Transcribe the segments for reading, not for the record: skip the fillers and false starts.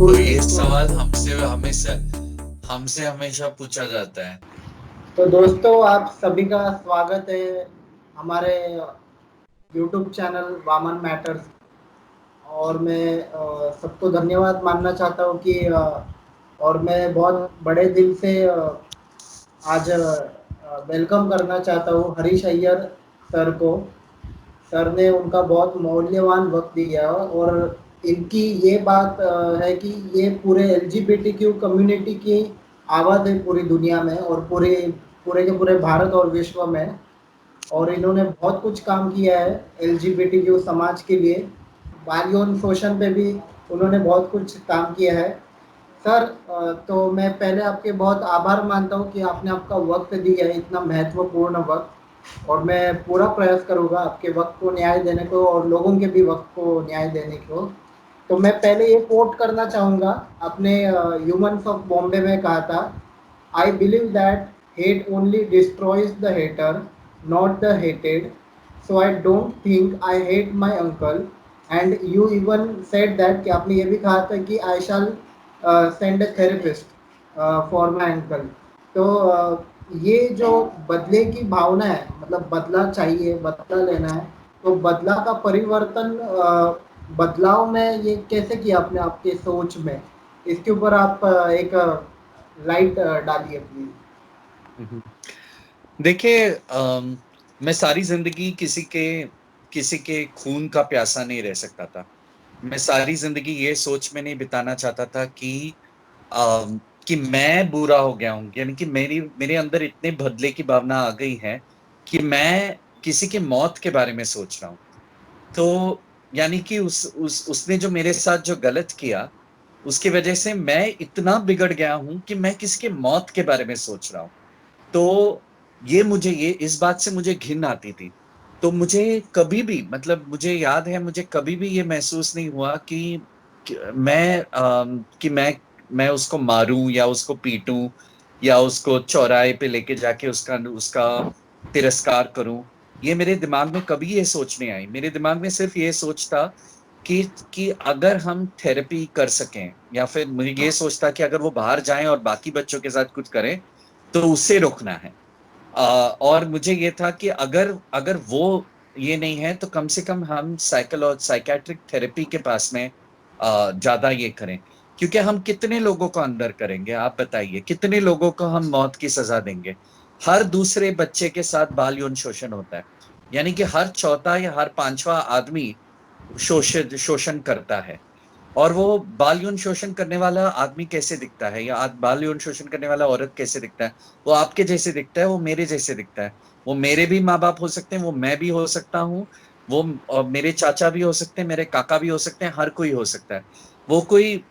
बिल्कुल। तो ये सवाल हमसे हमेशा हमसे हमेशा पूछा जाता है। तो दोस्तों, आप सभी का स्वागत है हमारे यूट्यूब चैनल वामन मैटर्स। और मैं सबको धन्यवाद मानना चाहता हूँ कि और मैं बहुत बड़े दिल से आज वेलकम करना चाहता हूँ हरीश अय्यर सर को। सर ने उनका बहुत मूल्यवान वक्त दिया और इनकी ये बात है कि ये पूरे एलजीबीटीक्यू कम्युनिटी की आवाज़ है पूरी दुनिया में और पूरे पूरे के पूरे भारत और विश्व में। और इन्होंने बहुत कुछ काम किया है एलजीबीटीक्यू समाज के लिए। बाल यौन शोषण पे भी उन्होंने बहुत कुछ काम किया है। सर, तो मैं पहले आपके बहुत आभार मानता हूँ कि आपने आपका वक्त दिया है, इतना महत्वपूर्ण वक्त। और मैं पूरा प्रयास करूँगा आपके वक्त को न्याय देने को और लोगों के भी वक्त को न्याय देने को। तो मैं पहले ये कोट करना चाहूँगा। आपने ह्यूमन्स ऑफ बॉम्बे में कहा था, I believe that hate only destroys the hater, not the hated. So I don't think I hate my uncle. And you even said that, कि आपने ये भी कहा था कि I shall send a therapist for my uncle. तो ये जो बदले की भावना है, मतलब बदला चाहिए, बदला लेना है, तो बदला का परिवर्तन बदलाव में ये कैसे किया आपने आपके सोच में? इसके ऊपर आप एक लाइट डालिए प्लीज। हम्म। देखिए, मैं सारी जिंदगी किसी के खून का प्यासा नहीं रह सकता था। मैं सारी जिंदगी ये सोच में नहीं बिताना चाहता था अम, कि मैं बुरा हो गया हूं, यानी कि मेरे अंदर इतने बदले की भावना आ गई है कि मैं किसी की मौत के बारे में सोच रहा हूँ। तो यानी कि उसने जो मेरे साथ जो गलत किया, उसकी वजह से मैं इतना बिगड़ गया हूं कि मैं किसी के मौत के बारे में सोच रहा हूं। तो ये इस बात से मुझे घिन आती थी। तो मुझे कभी भी, मतलब मुझे याद है, मुझे कभी भी ये महसूस नहीं हुआ कि मैं उसको मारूं या उसको पीटूं या उसको चौराहे पे लेके जाके उसका उसका तिरस्कार करूं। ये मेरे दिमाग में कभी ये सोच नहीं आई। मेरे दिमाग में सिर्फ ये सोच था कि अगर हम थेरेपी कर सकें, या फिर मुझे ये सोचता कि अगर वो बाहर जाएं और बाकी बच्चों के साथ कुछ करें तो उससे रोकना है। और मुझे ये था कि अगर अगर वो ये नहीं है तो कम से कम हम साइकेट्रिक थेरेपी के पास में ज्यादा ये करें। क्योंकि हम कितने लोगों को अंदर करेंगे, आप बताइए, कितने लोगों को हम मौत की सजा देंगे? हर दूसरे बच्चे के साथ बाल यौन शोषण होता है। यानी कि हर चौथा या हर पांचवा आदमी शोषित शोषण करता है। और वो बाल यौन शोषण करने वाला आदमी कैसे दिखता है, या बाल यौन शोषण करने वाला औरत कैसे दिखता है? वो आपके जैसे दिखता है, वो मेरे जैसे दिखता है। वो मेरे भी माँ बाप हो सकते हैं, वो मैं भी हो सकता हूँ, वो मेरे चाचा भी हो सकते हैं, मेरे काका भी हो सकते हैं, हर कोई हो सकता है। वो कोई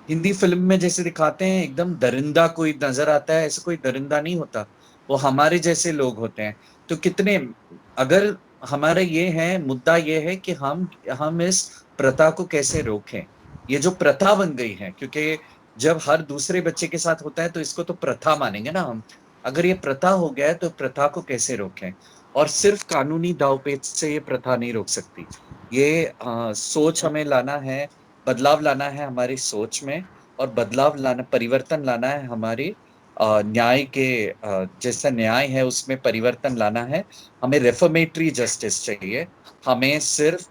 हिंदी फिल्म में जैसे दिखाते हैं एकदम दरिंदा कोई नजर आता है, ऐसे कोई दरिंदा नहीं होता। वो हमारे जैसे लोग होते हैं। तो कितने, अगर हमारा ये है, मुद्दा ये है कि हम इस प्रथा को कैसे रोकें। ये जो प्रथा बन गई है, क्योंकि जब हर दूसरे बच्चे के साथ होता है तो इसको तो प्रथा मानेंगे ना हम। अगर ये प्रथा हो गया है तो प्रथा को कैसे रोकें? और सिर्फ कानूनी दांवपेच से ये प्रथा नहीं रोक सकती। ये सोच हमें लाना है, बदलाव लाना है हमारी सोच में। और बदलाव लाना, परिवर्तन लाना है हमारे न्याय के, जैसा न्याय है उसमें परिवर्तन लाना है। हमें रेफॉर्मेटरी जस्टिस चाहिए। हमें सिर्फ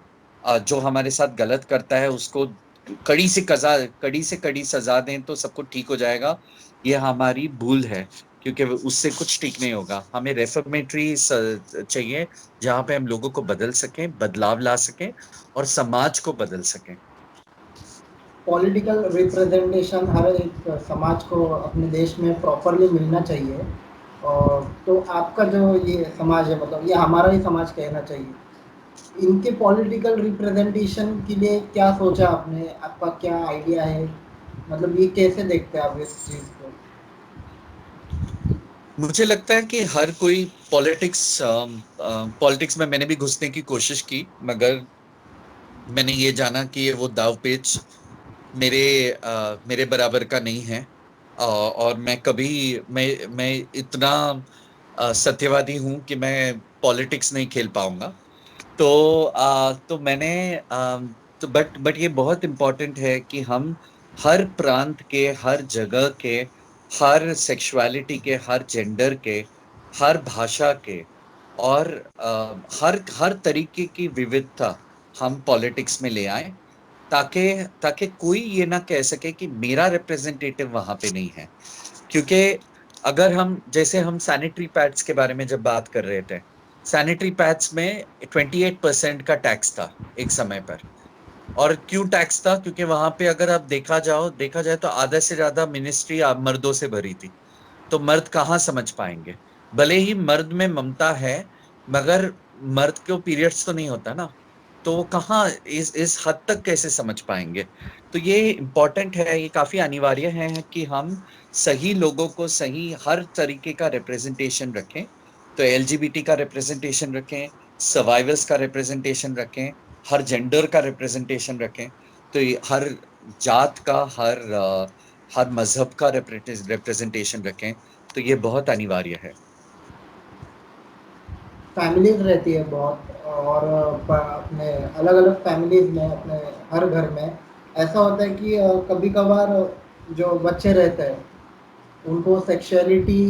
जो हमारे साथ गलत करता है उसको कड़ी से कड़ी सजा दें तो सब कुछ ठीक हो जाएगा। ये हमारी भूल है, क्योंकि उससे कुछ ठीक नहीं होगा। हमें रेफॉर्मेटरी चाहिए, जहां पे हम लोगों को बदल सकें, बदलाव ला सकें और समाज को बदल सकें। पॉलिटिकल रिप्रेजेंटेशन हर एक समाज को अपने देश में प्रॉपरली मिलना चाहिए। और तो आपका जो ये समाज है, मतलब ये हमारा ही समाज कहना चाहिए, इनके पॉलिटिकल रिप्रेजेंटेशन के लिए क्या सोचा आपने? आपका क्या आइडिया है? मतलब ये कैसे देखते हैं आप इस चीज़ को? मुझे लगता है कि हर कोई पॉलिटिक्स में मैंने भी घुसने की कोशिश की, मगर मैंने ये जाना कि ये वो दाव पेच मेरे बराबर का नहीं है। और मैं इतना सत्यवादी हूं कि मैं पॉलिटिक्स नहीं खेल पाऊंगा। तो मैंने तो बट ये बहुत इंपॉर्टेंट है कि हम हर प्रांत के, हर जगह के, हर सेक्सुअलिटी के, हर जेंडर के, हर भाषा के और हर हर तरीके की विविधता हम पॉलिटिक्स में ले आए, ताकि ताकि कोई ये ना कह सके कि मेरा रिप्रेजेंटेटिव वहां पे नहीं है। क्योंकि अगर हम, जैसे हम सैनिटरी पैड्स के बारे में जब बात कर रहे थे, सैनिटरी पैड्स में 28% का टैक्स था एक समय पर। और क्यों टैक्स था? क्योंकि वहां पे अगर आप देखा जाए तो आधा से ज्यादा मिनिस्ट्री मर्दों से भरी थी। तो मर्द कहाँ समझ पाएंगे? भले ही मर्द में ममता है, मगर मर्द को पीरियड्स तो नहीं होता ना, तो वो कहाँ इस हद तक कैसे समझ पाएंगे? तो ये इम्पोर्टेंट है, ये काफी अनिवार्य है कि हम सही लोगों को सही हर तरीके का रिप्रेजेंटेशन रखें। तो एलजीबीटी का रिप्रेजेंटेशन रखें, सर्वाइवल्स का रिप्रेजेंटेशन रखें, हर जेंडर का रिप्रेजेंटेशन रखें। तो ये हर जात का, हर मजहब का रिप्रेजेंटेशन रखें। तो ये बहुत अनिवार्य है। फैमिलीज रहती है बहुत, और अपने अलग अलग फैमिलीज में, अपने हर घर में ऐसा होता है कि कभी कभार जो बच्चे रहते हैं उनको सेक्सुअलिटी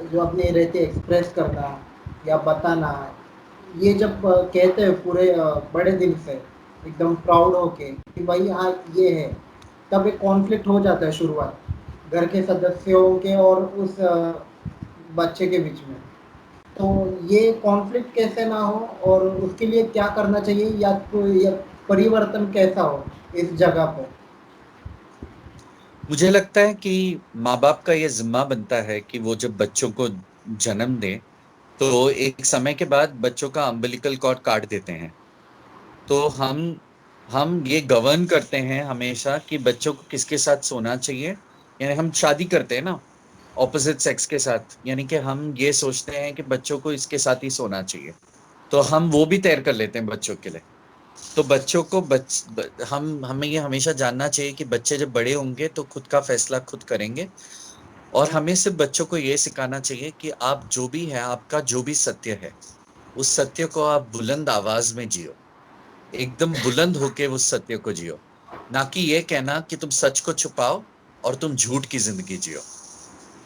जो अपनी रहती है एक्सप्रेस करना या बताना, ये जब कहते हैं पूरे बड़े दिल से एकदम प्राउड होके कि भाई हाँ ये है, तब एक कॉन्फ्लिक्ट हो जाता है शुरुआत घर के सदस्यों के और उस बच्चे के बीच में। तो ये कॉन्फ्लिक्ट कैसे ना हो और उसके लिए क्या करना चाहिए, या कोई या परिवर्तन कैसा हो इस जगह पर? मुझे लगता है कि माँ बाप का ये जिम्मा बनता है कि वो जब बच्चों को जन्म दे, तो एक समय के बाद बच्चों का अम्बिलिकल कॉर्ड काट देते हैं। तो हम ये गवर्न करते हैं हमेशा कि बच्चों को किसके साथ सोना चाहिए। यानी हम शादी करते हैं ना ऑपोजिट सेक्स के साथ, यानी कि हम ये सोचते हैं कि बच्चों को इसके साथ ही सोना चाहिए। तो हम वो भी तैयार कर लेते हैं बच्चों के लिए। तो बच्चों को हम हमें ये हमेशा जानना चाहिए कि बच्चे जब बड़े होंगे तो खुद का फैसला खुद करेंगे। और हमें सिर्फ बच्चों को ये सिखाना चाहिए कि आप जो भी है, आपका जो भी सत्य है, उस सत्य को आप बुलंद आवाज में जियो, एकदम बुलंद होके उस सत्य को जियो। ना कि ये कहना कि तुम सच को छुपाओ और तुम झूठ की जिंदगी जियो।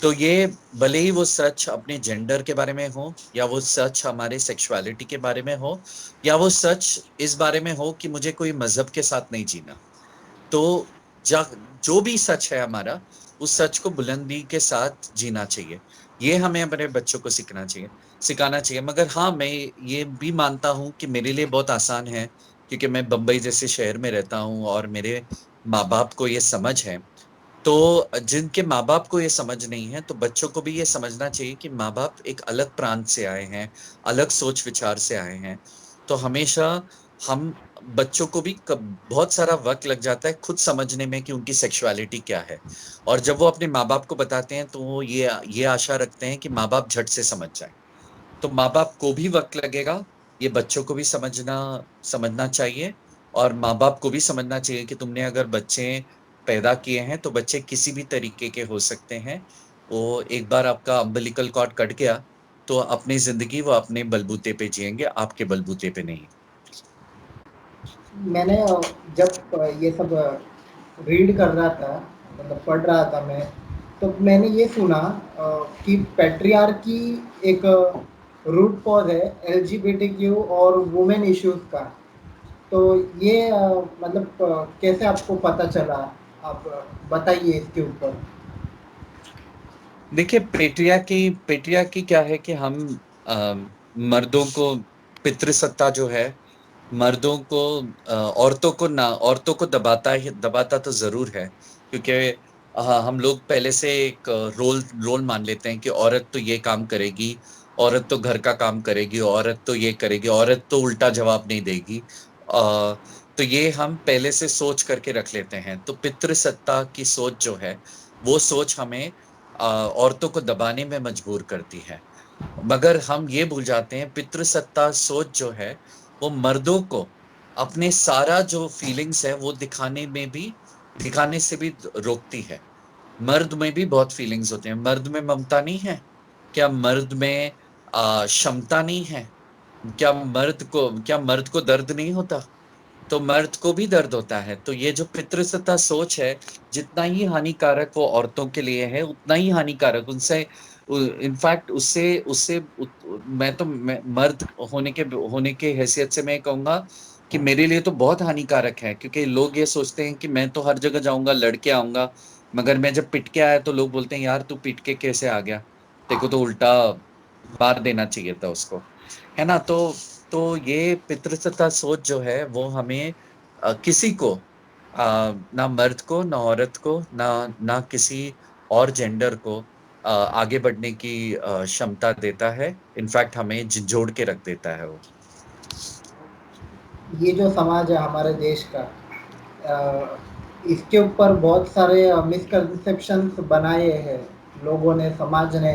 तो ये, भले ही वो सच अपने जेंडर के बारे में हो, या वो सच हमारे सेक्सुअलिटी के बारे में हो, या वो सच इस बारे में हो कि मुझे कोई मजहब के साथ नहीं जीना, तो जो भी सच है हमारा, उस सच को बुलंदी के साथ जीना चाहिए। ये हमें अपने बच्चों को सिखाना चाहिए। मगर हाँ, मैं ये भी मानता हूं कि मेरे लिए बहुत आसान है, क्योंकि मैं बंबई जैसे शहर में रहता हूं और मेरे माँ बाप को ये समझ है। तो जिनके माँ बाप को ये समझ नहीं है, तो बच्चों को भी ये समझना चाहिए कि माँ बाप एक अलग प्रांत से आए हैं, अलग सोच विचार से आए हैं। तो हमेशा हम बच्चों को भी बहुत सारा वक्त लग जाता है खुद समझने में कि उनकी सेक्सुअलिटी क्या है। और जब वो अपने माँ बाप को बताते हैं, तो वो ये आशा रखते हैं कि माँ बाप झट से समझ जाए। तो माँ बाप को भी वक्त लगेगा, ये बच्चों को भी समझना चाहिए। और माँ बाप को भी समझना चाहिए कि तुमने अगर बच्चे पैदा किए हैं, तो बच्चे किसी भी तरीके के हो सकते हैं। वो एक बार आपका अम्बिलिकल कॉर्ड कट गया, तो अपनी जिंदगी वो अपने बलबूते पे जिएंगे, आपके बलबूते पे नहीं। मैंने जब ये सब रीड कर रहा था, मतलब पढ़ रहा था मैं, तो मैंने ये सुना कि पैट्रियार्की एक रूट कॉज है एलजीबीटीक्यू और वुमेन इश्यूज का। तो ये मतलब कैसे आपको पता चला? आप बताइए इसके ऊपर। देखिए, पेट्रिया की क्या है कि हम अ, मर्दों को, पितृसत्ता जो है, मर्दों को, औरतों को दबाता तो जरूर है। क्योंकि हम लोग पहले से एक रोल रोल मान लेते हैं कि औरत तो ये काम करेगी, औरत तो घर का काम करेगी, औरत तो ये करेगी, औरत तो उल्टा जवाब नहीं देगी। तो ये हम पहले से सोच करके रख लेते हैं। तो पितृसत्ता की सोच जो है, वो सोच हमें औरतों को दबाने में मजबूर करती है। मगर हम ये भूल जाते हैं, पितृसत्ता सोच जो है, वो मर्दों को अपने सारा जो फीलिंग्स है वो दिखाने से भी रोकती है। मर्द में भी बहुत फीलिंग्स होते हैं। मर्द में ममता नहीं है क्या? मर्द में क्षमता नहीं है क्या? मर्द को दर्द नहीं होता? तो मर्द को भी दर्द होता है। तो ये जो पितृसत्ता सोच है, जितना ही हानिकारक वो औरतों के लिए है, उतना ही हानिकारक उनसे, इनफैक्ट उससे उससे मर्द होने के हैसियत से मैं कहूंगा कि मेरे लिए तो बहुत हानिकारक है, क्योंकि लोग ये सोचते हैं कि मैं तो हर जगह जाऊंगा, लड़के आऊंगा, मगर मैं जब पिट के आया तो लोग बोलते हैं यार तू पिट के कैसे आ गया, तेरे को तो उल्टा मार देना चाहिए था उसको, है ना। तो ये पितृसत्ता सोच जो है वो हमें किसी को, ना मर्द को, ना औरत को, ना किसी और जेंडर को आगे बढ़ने की क्षमता देता है। इनफैक्ट हमें झिझोड़ के रख देता है वो। ये जो समाज है हमारे देश का, अ, इसके ऊपर बहुत सारे मिसकंसेप्शंस बनाए हैं लोगों ने, समाज ने,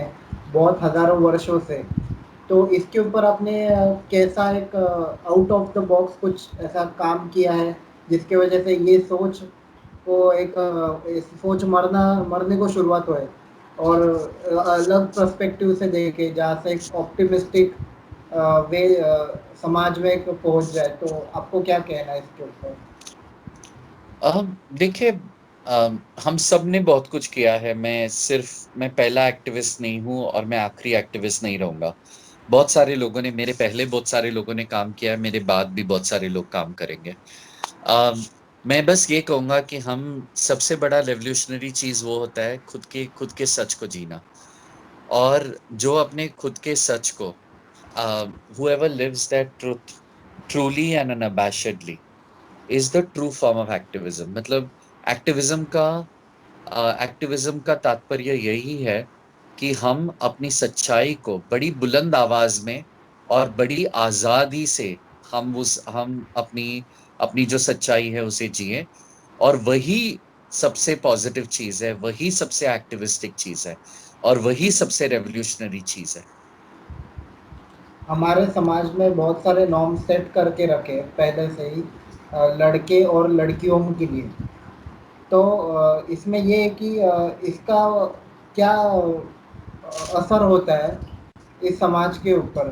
बहुत हज़ारों वर्षों से। तो इसके ऊपर आपने कैसा एक आउट ऑफ द बॉक्स कुछ ऐसा काम किया है जिसकी वजह से ये सोच को इस सोच मरने को शुरुआत हुए, और अलग पर्सपेक्टिव से देखे जहाँ से एक ऑप्टिमिस्टिक वे समाज में पहुंच जाए, तो आपको क्या कहना है इसके ऊपर? देखिए, हम सब ने बहुत कुछ किया है। मैं पहला एक्टिविस्ट नहीं हूँ और मैं आखिरी एक्टिविस्ट नहीं रहूंगा। बहुत सारे लोगों ने, मेरे पहले बहुत सारे लोगों ने काम किया है, मेरे बाद भी बहुत सारे लोग काम करेंगे। अम, मैं बस ये कहूंगा कि हम सबसे बड़ा रेवोल्यूशनरी चीज वो होता है खुद के सच को जीना। और जो अपने खुद के सच को, whoever lives that truth truly and unabashedly is the true form of activism। मतलब एक्टिविज्म का एक्टिविज्म का तात्पर्य यही है कि हम अपनी सच्चाई को बड़ी बुलंद आवाज में और बड़ी आजादी से, हम अपनी अपनी जो सच्चाई है उसे जिए। और वही सबसे पॉजिटिव चीज है, वही सबसे एक्टिविस्टिक चीज है, और वही सबसे रेवोल्यूशनरी चीज है। हमारे समाज में बहुत सारे नॉर्म सेट करके रखे हैं पहले से ही, लड़के और लड़कियों के लिए। तो इसमें ये है कि इसका क्या असर होता है इस समाज के ऊपर,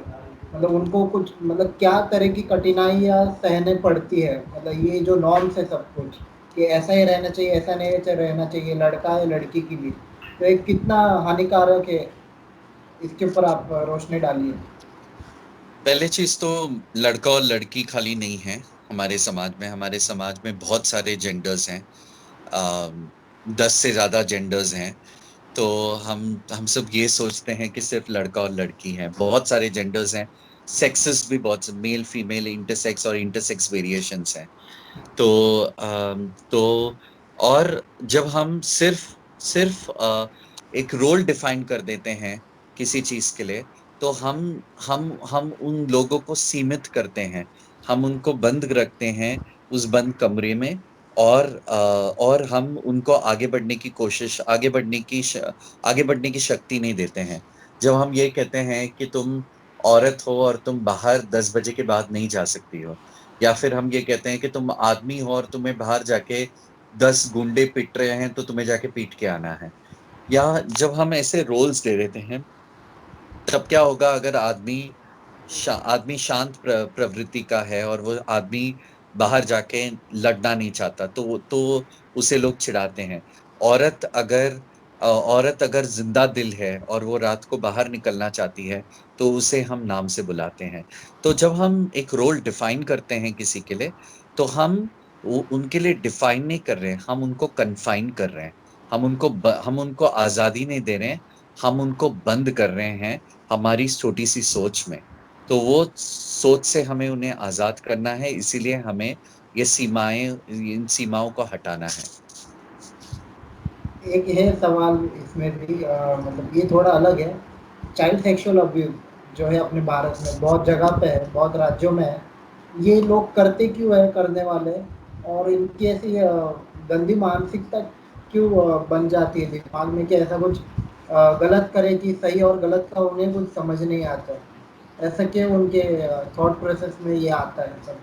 मतलब उनको कुछ, मतलब क्या तरह की कठिनाइयाँ सहने पड़ती है, मतलब ये जो नॉर्म्स है सब कुछ, कि ऐसा ही रहना चाहिए, ऐसा नहीं रहना चाहिए, लड़का है लड़की के लिए, तो ये कितना हानिकारक है, इसके ऊपर आप रोशनी डालिए। पहले चीज तो, लड़का और लड़की खाली नहीं है हमारे समाज में बहुत सारे जेंडर्स हैं। 10 से ज्यादा जेंडर्स हैं। तो हम सब ये सोचते हैं कि सिर्फ लड़का और लड़की है, बहुत सारे जेंडर्स हैं। सेक्सेस भी बहुत, मेल फीमेल इंटरसेक्स और इंटरसेक्स वेरिएशंस हैं। तो तो और जब हम सिर्फ सिर्फ एक रोल डिफाइन कर देते हैं किसी चीज के लिए, तो हम उन लोगों को सीमित करते हैं, हम उनको बंद रखते हैं उस बंद कमरे में। और हम उनको आगे बढ़ने की शक्ति नहीं देते हैं। जब हम ये कहते हैं कि तुम औरत हो और तुम बाहर 10 बजे के बाद नहीं जा सकती हो, या फिर हम ये कहते हैं कि तुम आदमी हो और तुम्हें बाहर जाके 10 गुंडे पिट रहे हैं तो तुम्हें जाके पीट के आना है, या जब हम ऐसे रोल्स दे देते हैं, तब क्या होगा अगर आदमी शांत प्रवृत्ति का है और वो आदमी बाहर जाके लड़ना नहीं चाहता, तो उसे लोग चिढ़ाते हैं। औरत अगर जिंदा दिल है और वो रात को बाहर निकलना चाहती है, तो उसे हम नाम से बुलाते हैं। तो जब हम एक रोल डिफाइन करते हैं किसी के लिए, तो उनके लिए डिफाइन नहीं कर रहे हैं, हम उनको कन्फाइन कर रहे हैं। हम उनको आजादी नहीं दे रहे हैं, हम उनको बंद कर रहे हैं हमारी छोटी सी सोच में। तो वो सोच से हमें उन्हें आजाद करना है, इसीलिए हमें इन सीमाओं को हटाना है। एक है सवाल इसमें भी, मतलब ये थोड़ा अलग है। चाइल्ड सेक्सुअल अब्यूज जो है अपने भारत में बहुत जगह पे है, बहुत राज्यों में है। ये लोग करते क्यों है करने वाले, और इनकी ऐसी गंदी मानसिकता क्यों बन जाती है दिमाग में कि ऐसा कुछ गलत करे, कि सही और गलत का उन्हें कुछ समझ नहीं आता। ऐसा क्यों उनके थॉट प्रोसेस में ये आता है सब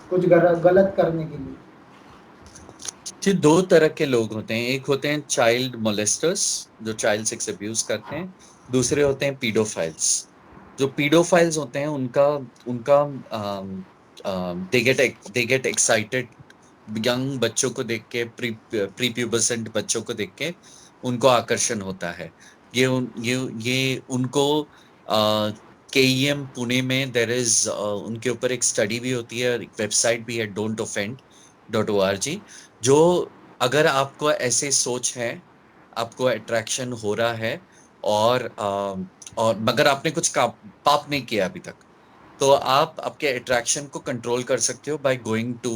कुछ गलत करने के लिए? जी, दो तरह के लोग होते हैं। एक होते हैं चाइल्ड मोलेस्टर्स, जो चाइल्ड सेक्स अब्यूज करते हैं। दूसरे होते हैं पीडोफाइल्स। जो पीडोफाइल्स होते हैं, उनका उनका दे गेट एक्साइटेड, यंग बच्चों को देख के, प्री प्यूबसेंट बच्चों को देख के उनको आकर्षण होता है। ये उनको केईएम पुणे में देर इज उनके ऊपर एक स्टडी भी होती है, एक वेबसाइट भी है, don'toffend.org, जो अगर आपको ऐसे सोच है, आपको अट्रैक्शन हो रहा है, और मगर आपने कुछ पाप नहीं किया अभी तक, तो आप आपके अट्रैक्शन को कंट्रोल कर सकते हो by going to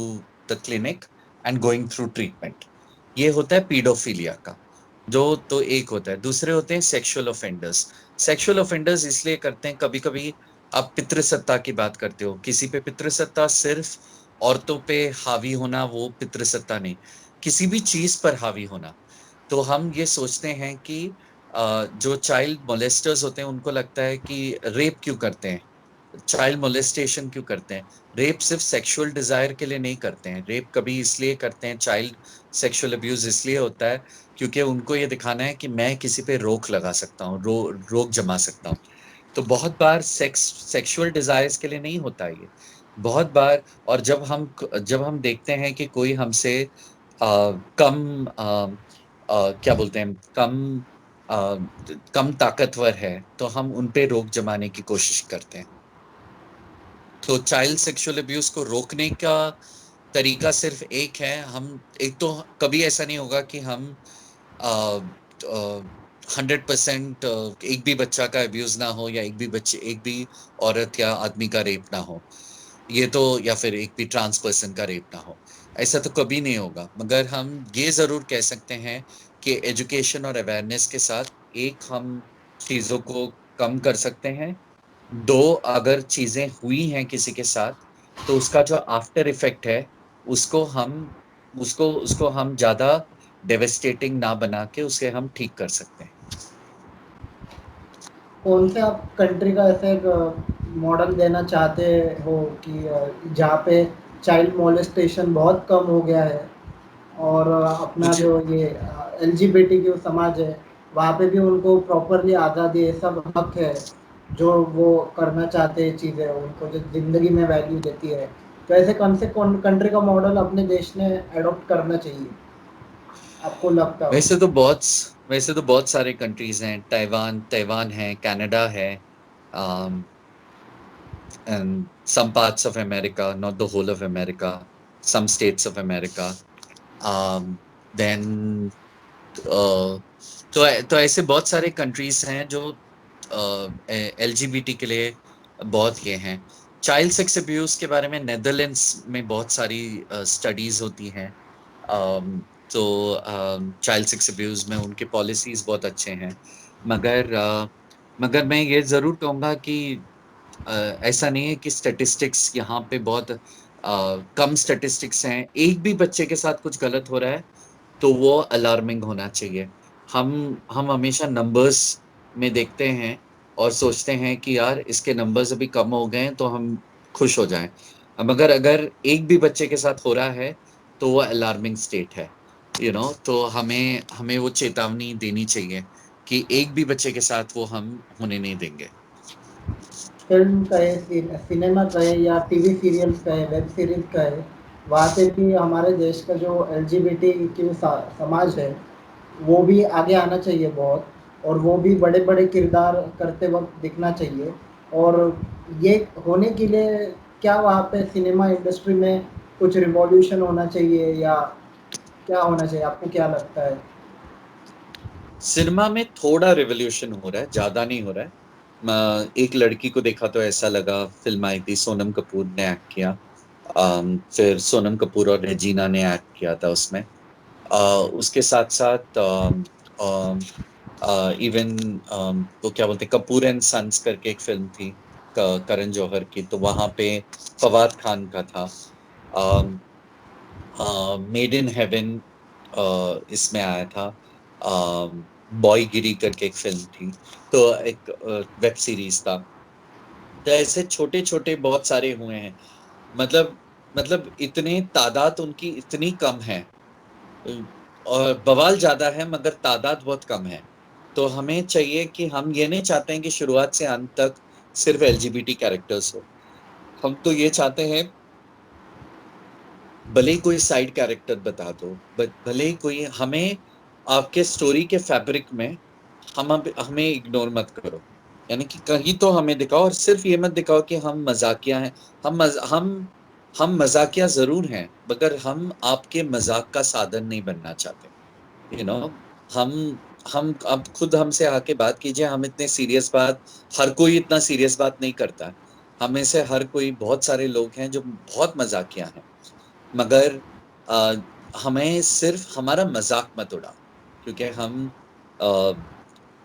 the clinic and going through treatment. ये होता है पीडोफिलिया का। जो तो एक होता है, दूसरे होते हैं सेक्सुअल ऑफेंडर्स। सेक्सुअल ऑफेंडर्स इसलिए करते हैं, कभी कभी आप पितृसत्ता की बात करते हो, किसी पे पितृसत्ता सिर्फ औरतों पे हावी होना, वो पितृसत्ता नहीं, किसी भी चीज पर हावी होना। तो हम ये सोचते हैं कि जो चाइल्ड मोलेस्टर्स होते हैं उनको लगता है कि रेप क्यों करते हैं, चाइल्ड मोलेस्टेशन क्यों करते हैं। रेप सिर्फ सेक्सुअल डिजायर के लिए नहीं करते हैं, रेप कभी इसलिए करते हैं, चाइल्ड सेक्सुअल अब्यूज इसलिए होता है क्योंकि उनको ये दिखाना है कि मैं किसी पे रोक लगा सकता हूँ, रोक जमा सकता हूँ। तो बहुत बार सेक्सुअल डिजायर्स के लिए नहीं होता ये, बहुत बार। और जब हम देखते हैं कि कोई हमसे कम क्या बोलते हैं, अ, कम ताकतवर है, तो हम उन पे रोक जमाने की कोशिश करते हैं। तो चाइल्ड सेक्सुअल अब्यूज को रोकने का तरीका सिर्फ एक है, हम एक तो कभी ऐसा नहीं होगा कि हम 100% एक भी बच्चा का अब्यूज ना हो, या एक भी औरत या आदमी का रेप ना हो, ये तो, या फिर एक भी ट्रांस पर्सन का रेप ना हो, ऐसा तो कभी नहीं होगा। मगर हम ये जरूर कह सकते हैं कि एजुकेशन और अवेयरनेस के साथ एक हम चीजों को कम कर सकते हैं। दो, अगर चीजें हुई हैं किसी के साथ, तो उसका जो आफ्टर इफेक्ट है, उसको हम उसको उसको हम ज्यादा डेवेस्टेटिंग ना बना के उसे हम ठीक कर सकते हैं। कौन से आप कंट्री का ऐसे एक मॉडल देना चाहते हो कि जहाँ पे चाइल्ड मोलेस्टेशन बहुत कम हो गया है, और अपना मुझे जो ये एलजीबीटी की समाज है, वहाँ पे भी उनको प्रॉपरली आज़ादी, ये सब हक है जो वो करना चाहते हैं चीज़ें, उनको जो ज़िंदगी में वैल्यू देती है। तो ऐसे कौन से कंट्री का मॉडल अपने देश ने एडॉप्ट करना चाहिए, आपको लगता हो? वैसे तो बहुत वैसे तो बहुत सारे कंट्रीज हैं, ताइवान ताइवान है, कनाडा है, and some parts of America, not the whole of America, some states of America. Then तो ऐसे बहुत सारे कंट्रीज हैं जो एलजीबीटी के लिए बहुत ये हैं। चाइल्ड सेक्स अब्यूज के बारे में नेदरलैंड्स में बहुत सारी स्टडीज होती हैं। अम, तो चाइल्ड सेक्स अब्यूज में उनके पॉलिसीज बहुत अच्छे हैं। मगर मगर मैं ये जरूर कहूंगा कि अ, ऐसा नहीं है कि स्टैटिस्टिक्स यहाँ पे बहुत कम स्टैटिस्टिक्स हैं। एक भी बच्चे के साथ कुछ गलत हो रहा है तो वो अलार्मिंग होना चाहिए। हम हमेशा नंबर्स में देखते हैं और सोचते हैं कि यार इसके नंबर्स अभी कम हो गए हैं तो हम खुश हो जाएं। मगर अगर एक भी बच्चे के साथ हो रहा है तो वो अलार्मिंग स्टेट है, तो हमें हमें वो चेतावनी देनी चाहिए कि एक भी बच्चे के साथ वो हम होने नहीं देंगे। फिल्म कहे, सिनेमा कहे, या टीवी सीरियल्स कहे, वेब सीरीज कहे, वहाँ पे भी हमारे देश का जो एलजीबीटी क्यू समाज है, वो भी आगे आना चाहिए बहुत, और वो भी बड़े बड़े किरदार करते वक्त दिखना चाहिए। और ये होने के लिए क्या वहाँ पे सिनेमा इंडस्ट्री में कुछ रिवॉल्यूशन होना चाहिए, या क्या होना चाहिए, आपको क्या लगता है? सिनेमा में थोड़ा रिवोल्यूशन हो रहा है, ज्यादा नहीं हो रहा है। एक लड़की को देखा तो ऐसा लगा, फिल्म आई थी, सोनम कपूर ने एक्ट किया। फिर सोनम कपूर और रेजीना ने एक्ट किया था उसमें। उसके साथ साथ इवन वो क्या बोलते हैं, कपूर एंड सन्स करके एक फिल्म थी, करण जौहर की, तो वहां पे फवाद खान का था। मेड इन हेवन इसमें आया था। बॉय गिरी करके एक फिल्म थी, तो एक वेब सीरीज था। तो ऐसे छोटे छोटे बहुत सारे हुए हैं। मतलब इतने तादाद उनकी इतनी कम है, और बवाल ज्यादा है मगर तादाद बहुत कम है। तो हमें चाहिए कि हम ये नहीं चाहते हैं कि शुरुआत से अंत तक सिर्फ एलजीबीटी कैरेक्टर्स हो। हम तो ये चाहते हैं भले ही कोई साइड कैरेक्टर बता दो, बट भले ही कोई हमें आपके स्टोरी के फैब्रिक में हमें इग्नोर मत करो। यानी कि कहीं तो हमें दिखाओ, और सिर्फ ये मत दिखाओ कि हम मजाकिया हैं। हम मजाकिया जरूर हैं, मगर हम आपके मजाक का साधन नहीं बनना चाहते। यू नो हम हम अब खुद हमसे आके बात कीजिए। हम इतने सीरियस बात, हर कोई इतना सीरियस बात नहीं करता। हमें से हर कोई, बहुत सारे लोग हैं जो बहुत मजाकिया हैं, मगर आ, हमें सिर्फ हमारा मजाक मत उड़ाओ। क्योंकि हम आ,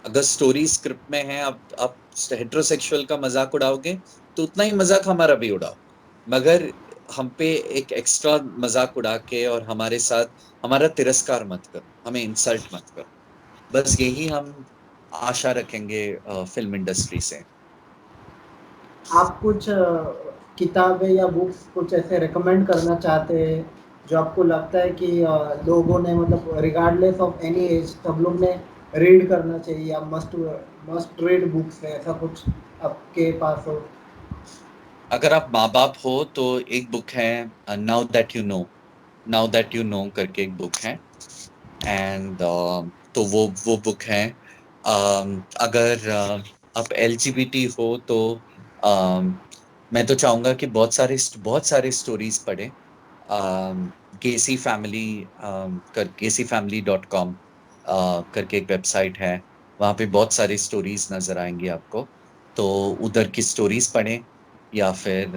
अगर स्टोरी स्क्रिप्ट में है, आप हेट्रोसेक्सुअल का मजाक उड़ाओगे तो उतना ही मजाक हमारा भी उड़ाओ, मगर हम पे एक एक्स्ट्रा मजाक उड़ा के और हमारे साथ हमारा तिरस्कार मत करो, हमें इंसल्ट मत करो। बस यही हम आशा रखेंगे फिल्म इंडस्ट्री से। आप कुछ किताबें या बुक्स कुछ ऐसे रिकमेंड करना चाहते हैं जो आपको लगता है कि लोगों ने मतलब रिगार्डलेस ऑफ एनी एज सब लोग ने रीड करना चाहिए, या मस्ट मस्ट रीड बुक्स है, ऐसा कुछ आपके पास हो? अगर आप माँ बाप हो तो एक बुक है, now that you know. Now that you know करके एक बुक है। एंड तो वो बुक है। अगर आप एलजीबीटी हो तो um, मैं तो चाहूंगा कि बहुत सारे स्टोरीज पढ़े। गेसी फैमिली कर gesifamily.com करके एक वेबसाइट है। वहाँ पे बहुत सारी स्टोरीज नजर आएंगी आपको। तो उधर की स्टोरीज पढ़ें, या फिर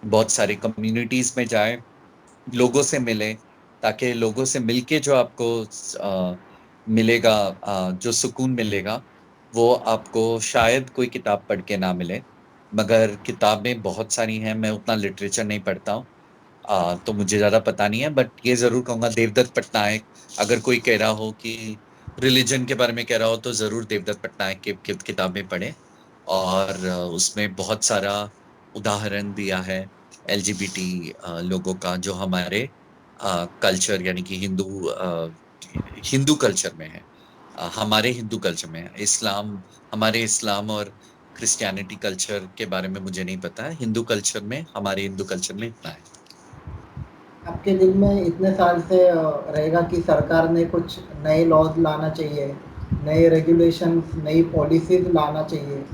बहुत सारे कम्युनिटीज में जाएं, लोगों से मिलें। ताकि लोगों से मिलके जो आपको मिलेगा, जो सुकून मिलेगा, वो आपको शायद कोई किताब पढ़ के ना मिले। मगर किताबें बहुत सारी हैं, मैं उतना लिटरेचर नहीं पढ़ता हूँ। तो मुझे ज्यादा पता नहीं है, बट ये जरूर कहूंगा देवदत्त पट्टनायक, अगर कोई कह रहा हो कि रिलीजन के बारे में कह रहा हो तो जरूर देवदत्त पट्टनायक की किताबें पढ़े। और उसमें बहुत सारा उदाहरण दिया है एलजीबीटी लोगों का, जो हमारे कल्चर यानी कि हिंदू कल्चर में है। हमारे हिंदू कल्चर में है। हमारे इस्लाम और क्रिश्चियनिटी कल्चर के बारे में मुझे नहीं पता है। हमारे हिंदू कल्चर में इतना है। आपके दिल में इतने साल से रहेगा कि सरकार ने कुछ नए लॉज लाना चाहिए, नए रेगुलेशंस, नई पॉलिसीज लाना चाहिए,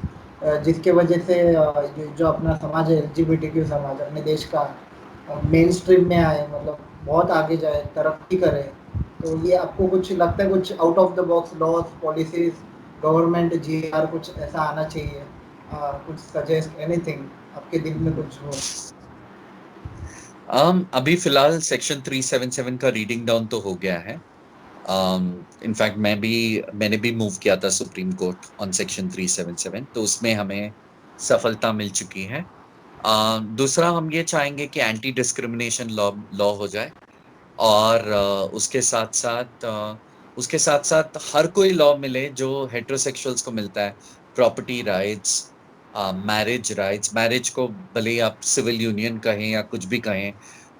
जिसके वजह से जो अपना समाज है, एलजीबीटीक्यू समाज अपने देश का मेन स्ट्रीम में आए, मतलब बहुत आगे जाए, तरक्की करे। तो ये आपको कुछ लगता है कुछ out of the box laws policies, government GR कुछ ऐसा आना चाहिए? कुछ सजेस्ट एनीथिंग आपके दिल में कुछ हो? अभी फिलहाल सेक्शन 377 का रीडिंग डाउन तो हो गया है। इनफैक्ट मैंने भी मूव किया था सुप्रीम कोर्ट ऑन सेक्शन 377, तो उसमें हमें सफलता मिल चुकी है। दूसरा, हम ये चाहेंगे कि एंटी डिस्क्रिमिनेशन लॉ लॉ हो जाए। और उसके साथ साथ हर कोई लॉ मिले जो हेटेरोसेक्सुअल्स को मिलता है। प्रॉपर्टी राइट्स, मैरिज को भले ही आप सिविल यूनियन कहें या कुछ भी कहें,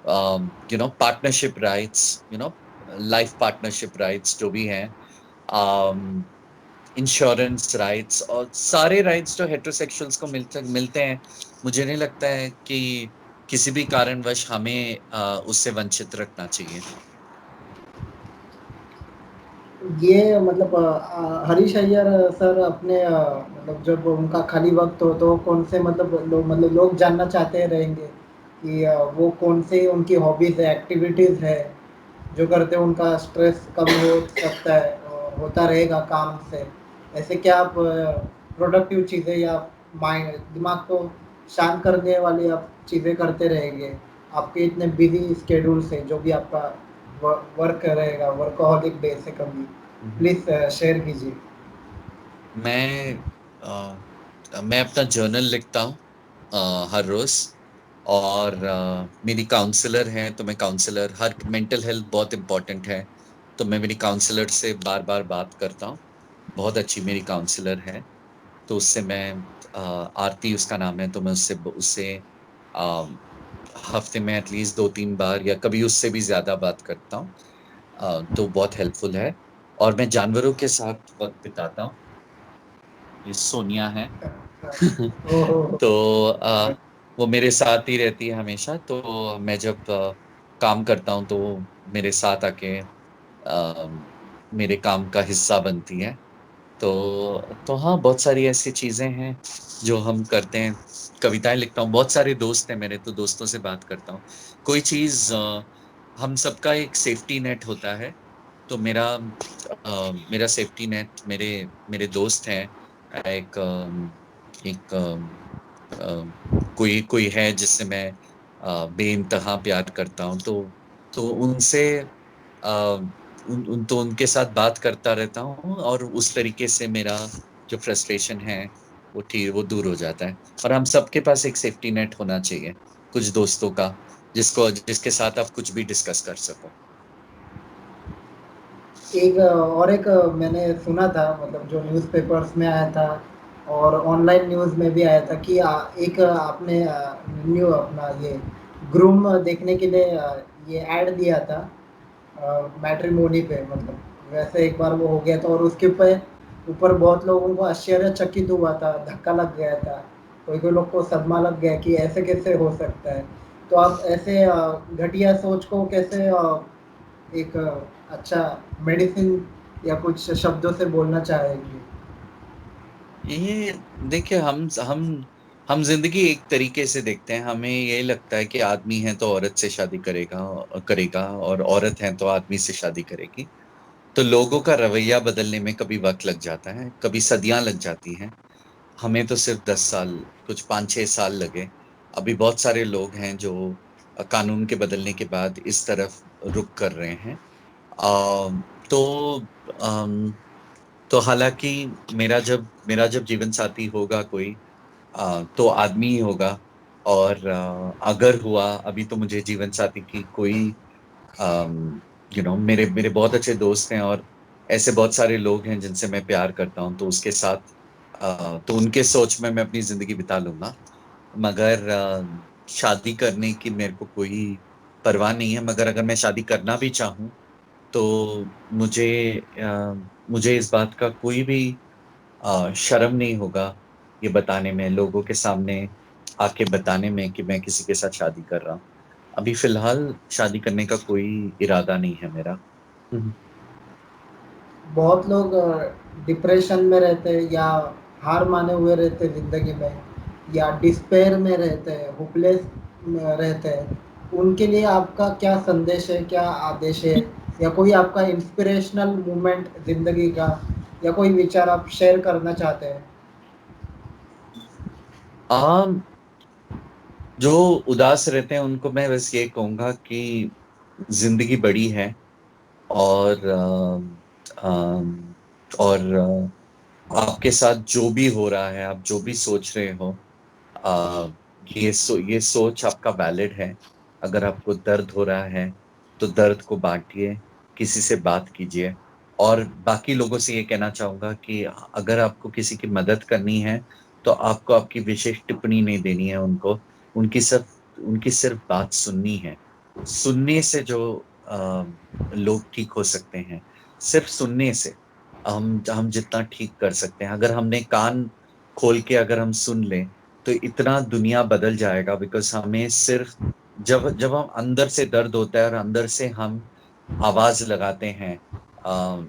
partnership rights, life partnership rights जो भी हैं, इंश्योरेंस राइट्स, और सारे राइट्स जो हेटेरोसेक्सुअल्स को मिलते मिलते हैं। मुझे नहीं लगता है कि किसी भी कारणवश हमें उससे वंचित रखना चाहिए। ये मतलब हरीश अय्यर सर अपने मतलब जब उनका खाली वक्त हो तो कौन से मतलब लोग जानना चाहते रहेंगे कि वो कौन से उनकी हॉबीज है, एक्टिविटीज है जो करते उनका स्ट्रेस कम हो सकता है और होता रहेगा काम से। ऐसे क्या आप प्रोडक्टिव चीज़ें या माइंड दिमाग को शांत करने वाली आप चीज़ें करते रहेंगे आपके इतने बिजी स्केड्यूल से, जो भी आपका वर्क रहेगा, वर्कोहॉलिक डे से कभी हम्म। प्लीज शेयर कीजिए। मैं मैं अपना जर्नल लिखता हूँ हर रोज। और मेरी काउंसलर है, तो मैं काउंसलर, हर मेंटल हेल्थ बहुत इंपॉर्टेंट है, तो मैं मेरी काउंसलर से बार बार बात करता हूँ। बहुत अच्छी मेरी काउंसलर है। तो उससे मैं आरती उसका नाम है, तो मैं उससे उससे अ, हफ्ते में एटलीस्ट 2-3 बार या कभी उससे भी ज्यादा बात करता हूँ। तो बहुत हेल्पफुल है। और मैं जानवरों के साथ वक्त बिताता हूँ। ये सोनिया है। ओहो। तो वो मेरे साथ ही रहती है हमेशा। तो मैं जब काम करता हूँ तो वो मेरे साथ आके मेरे काम का हिस्सा बनती है। तो हाँ, बहुत सारी ऐसी चीजें हैं जो हम करते हैं। कविताएं लिखता हूँ, बहुत सारे दोस्त हैं मेरे, तो दोस्तों से बात करता हूँ। कोई चीज हम सबका एक सेफ्टी नेट होता है। तो मेरा सेफ्टी नेट मेरे मेरे दोस्त हैं। एक एक कोई कोई है जिससे मैं बेइंतहा प्यार करता हूँ। तो उनसे अ, तो उनके साथ बात करता रहता हूँ, और उस तरीके से मेरा जो फ्रस्ट्रेशन है वो दूर हो जाता है। और हम सबके पास एक सेफ्टी नेट होना चाहिए, कुछ दोस्तों का, जिसके साथ आप कुछ भी डिस्कस कर सको। एक मैंने सुना था, मतलब जो न्यूज़पेपर्स में आया था और ऑनलाइन न्यूज़ में भी आया था कि एक आपने न्यू अपना ये ग्रूम देखने के लिए ये ऐड दिया था मैट्रिमोनी पे, मतलब वैसे एक बार वो हो गया था और उसके ऊपर ऊपर बहुत लोगों को आश्चर्यचकित हुआ था, धक्का लग गया था, कोई कोई लोग को सदमा लग गया कि ऐसे कैसे हो सकता है। तो आप ऐसे घटिया सोच को कैसे एक अच्छा मेडिसिन या कुछ शब्दों से बोलना चाहेंगे? ये देखिए, हम जिंदगी एक तरीके से देखते हैं। हमें यही लगता है कि आदमी है तो औरत से शादी करेगा करेगा, और औरत है तो आदमी से शादी करेगी। तो लोगों का रवैया बदलने में कभी वक्त लग जाता है, कभी सदियां लग जाती हैं। हमें तो सिर्फ 10 साल, कुछ 5-6 साल लगे। अभी बहुत सारे लोग हैं जो कानून के बदलने के बाद इस तरफ रुख कर रहे हैं। अ, तो अम, तो हालांकि मेरा जब जीवन साथी होगा कोई, तो आदमी ही होगा। और अगर हुआ, अभी तो मुझे जीवन साथी की कोई, मेरे मेरे बहुत अच्छे दोस्त हैं, और ऐसे बहुत सारे लोग हैं जिनसे मैं प्यार करता हूँ, तो उसके साथ तो उनके सोच में मैं अपनी जिंदगी बिता लूंगा। मगर शादी करने की मेरे को कोई परवाह नहीं है। मगर अगर मैं शादी करना भी चाहूँ, तो मुझे मुझे इस बात का कोई भी शर्म नहीं होगा ये बताने में, लोगों के सामने आके बताने में कि मैं किसी के साथ शादी कर रहा हूँ। अभी फिलहाल शादी करने का कोई इरादा नहीं है मेरा। हम्म। बहुत लोग डिप्रेशन में रहते हैं या हार माने हुए रहते हैं ज़िंदगी में, या डिस्पेयर में रहते हैं, होपलेस में रहते हैं। उनके लिए आपका क्या संदेश है, क्या आदेश है, या कोई आपका इंस्पिरेशनल मोमेंट ज़िंदगी का, या कोई विचार आप शेयर करना चाहते हैं? आम जो उदास रहते हैं उनको मैं बस ये कहूंगा कि जिंदगी बड़ी है, और आपके साथ जो भी हो रहा है, आप जो भी सोच रहे हो, आ, ये सोच आपका वैलिड है। अगर आपको दर्द हो रहा है तो दर्द को बांटिए, किसी से बात कीजिए। और बाकी लोगों से ये कहना चाहूंगा कि अगर आपको किसी की मदद करनी है, तो आपको आपकी विशेष टिप्पणी नहीं देनी है उनको। उनकी सिर्फ बात सुननी है। सुनने से जो लोग ठीक हो सकते हैं, सिर्फ सुनने से हम जितना ठीक कर सकते हैं। अगर हमने कान खोल के अगर हम सुन लें, तो इतना दुनिया बदल जाएगा। बिकॉज हमें सिर्फ जब जब हम अंदर से दर्द होता है और अंदर से हम आवाज लगाते हैं,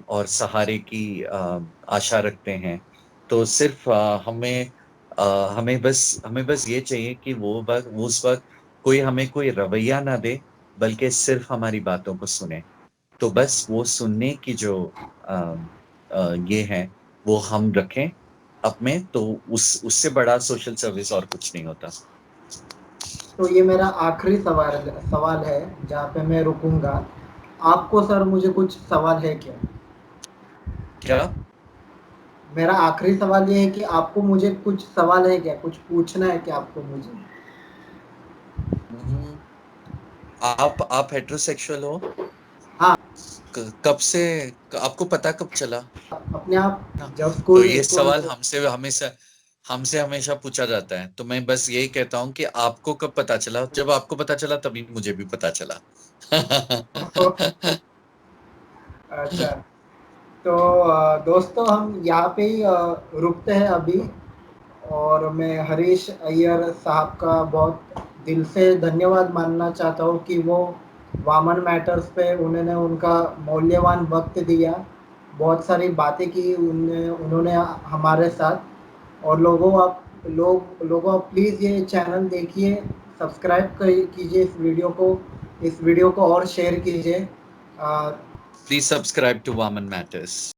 और सहारे की आशा रखते हैं, तो सिर्फ हमें बस ये चाहिए कि वो उस वक्त कोई हमें कोई रवैया ना दे, बल्कि सिर्फ हमारी बातों को सुने। तो बस वो सुनने की जो अ, ये है, वो हम रखें अपने, तो उस उससे बड़ा सोशल सर्विस और कुछ नहीं होता। तो ये मेरा आखिरी सवाल है जहाँ पे मैं रुकूंगा। आपको सर मुझे कुछ सवाल है क्या? क्या? मेरा आखिरी सवाल ये है कि आपको मुझे कुछ सवाल है क्या, कुछ पूछना है क्या आपको मुझे? हम्म, आप हेटेरोसेक्सुअल हो? हाँ। कब से? आपको पता कब चला? अपने आप ना, जब तो स्कूल ये स्कूल सवाल हमसे हमेशा पूछा जाता है। तो मैं बस यही कहता हूँ कि आपको कब पता चला? जब आपको पता चला तभी मुझे भी पता चला। अच्छा। तो दोस्तों हम यहाँ पे ही रुकते हैं अभी। और मैं हरीश अय्यर साहब का बहुत दिल से धन्यवाद मानना चाहता हूँ कि वो वामन मैटर्स पे उन्होंने उनका मूल्यवान वक्त दिया, बहुत सारी बातें की उन्होंने हमारे साथ। और लोगों आप प्लीज़ ये चैनल देखिए, सब्सक्राइब कीजिए इस वीडियो को और शेयर कीजिए। Please subscribe to Vaman Matters.